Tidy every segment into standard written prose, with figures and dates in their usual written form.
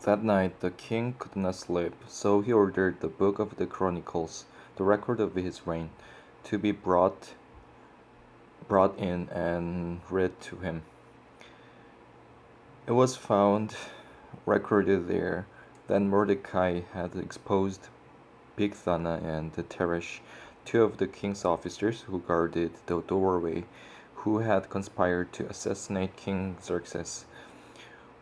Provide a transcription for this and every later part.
That night the king could not sleep, so he ordered the book of the Chronicles, the record of his reign, to be brought in and read to him. It was found recorded there that Mordecai had exposed Bigthana and Teresh, two of the king's officers who guarded the doorway, who had conspired to assassinate King Xerxes.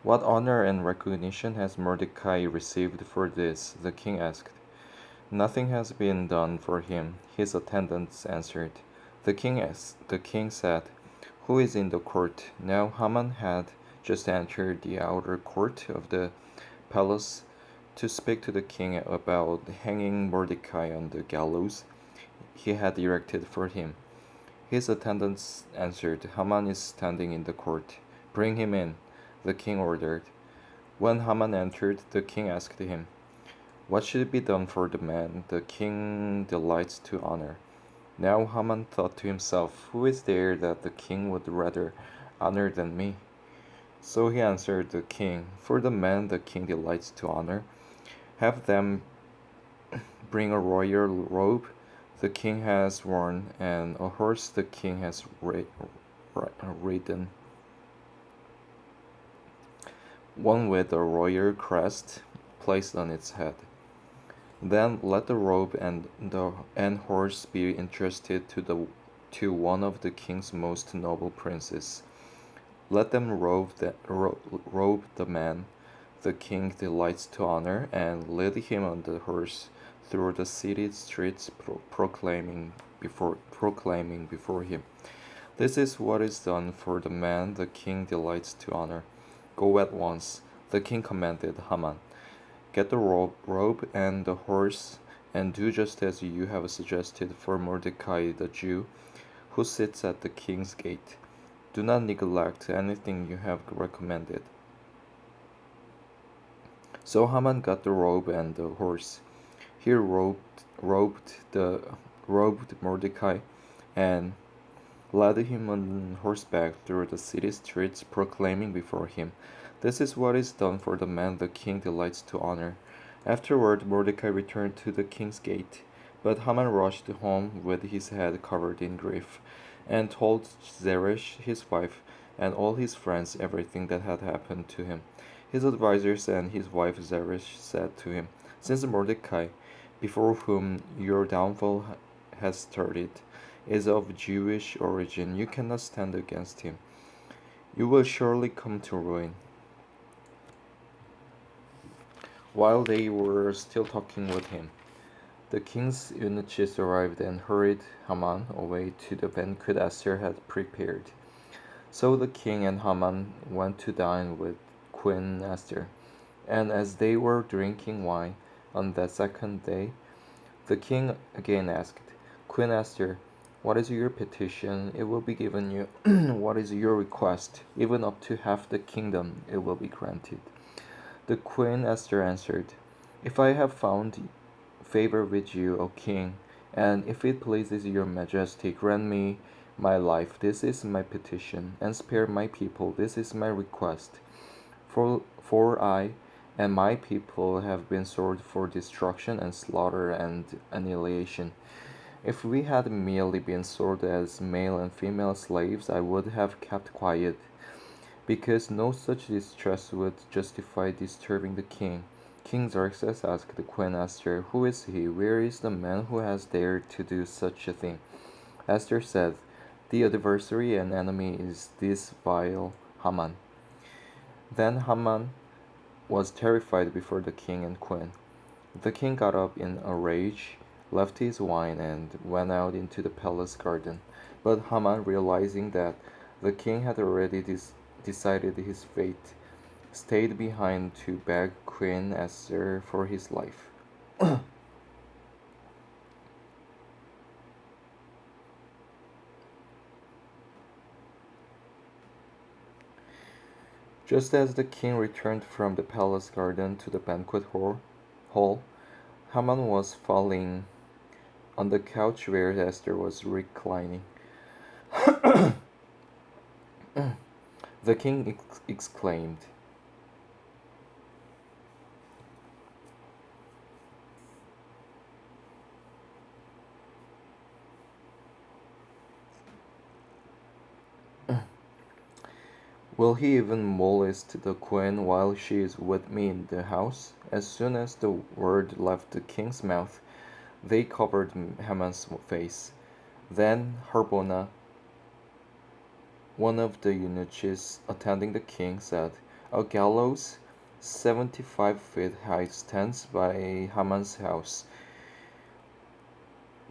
What honor and recognition has Mordecai received for this? The king asked. Nothing has been done for him, his attendants answered. The king said, Who is in the court? Now Haman had just entered the outer court of the palace to speak to the king about hanging Mordecai on the gallows he had erected for him. His attendants answered, Haman is standing in the court. Bring him in, the king ordered. When Haman entered, the king asked him, What should be done for the man the king delights to honor? Now Haman thought to himself, Who is there that the king would rather honor than me? So he answered the king, For the man the king delights to honor, have them bring a royal robe the king has worn, and a horse the king has ridden, one with a royal crest placed on its head. Then let the robe and horse be entrusted to one of the king's most noble princes. Let them robe the man the king delights to honor, and lead him on the horse through the city streets, proclaiming before him, This is what is done for the man the king delights to honor. Go at once, the king commanded Haman. Get the robe and the horse, and do just as you have suggested for Mordecai the Jew, who sits at the king's gate. Do not neglect anything you have recommended. So Haman got the robe and the horse. He robed Mordecai and led him on horseback through the city streets, proclaiming before him, This is what is done for the man the king delights to honor. Afterward, Mordecai returned to the king's gate, but Haman rushed home with his head covered in grief, and told Zeresh, his wife, and all his friends everything that had happened to him. His advisers and his wife Zeresh said to him, Since Mordecai, before whom your downfall has started, is of Jewish origin, you cannot stand against him. You will surely come to ruin. While they were still talking with him, the king's eunuchs arrived and hurried Haman away to the banquet Esther had prepared. So the king and Haman went to dine with Queen Esther. And as they were drinking wine on that second day, the king again asked, Queen Esther, what is your petition? It will be given you. What is your request? Even up to half the kingdom it will be granted. The Queen Esther answered, If I have found favor with you, O king, and if it pleases your majesty, grant me my life, this is my petition, and spare my people, this is my request. For I and my people have been sold for destruction and slaughter and annihilation. If we had merely been sold as male and female slaves, I would have kept quiet, because no such distress would justify disturbing the king. King Xerxes asked Queen Esther, Who is he? Where is the man who has dared to do such a thing? Esther said, The adversary and enemy is this vile Haman. Then Haman was terrified before the king and queen. The king got up in a rage, left his wine, and went out into the palace garden. But Haman, realizing that the king had already decided his fate, stayed behind to beg Queen Esther for his life. Just as the king returned from the palace garden to the hall, Haman was falling on the couch where Esther was reclining. The king exclaimed, "Will he even molest the queen while she is with me in the house?" As soon as the word left the king's mouth, they covered Haman's face. Then Harbona, one of the eunuchs attending the king, said, "A gallows 75 feet high stands by Haman's house.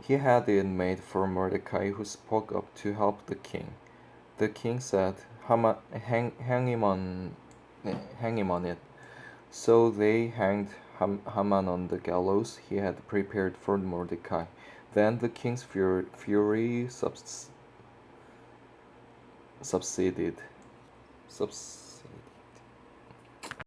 He had it made for Mordecai, who spoke up to help the king." The king said, Haman, hang him on it." So they hanged Haman on the gallows he had prepared for Mordecai. Then the king's fury subsided.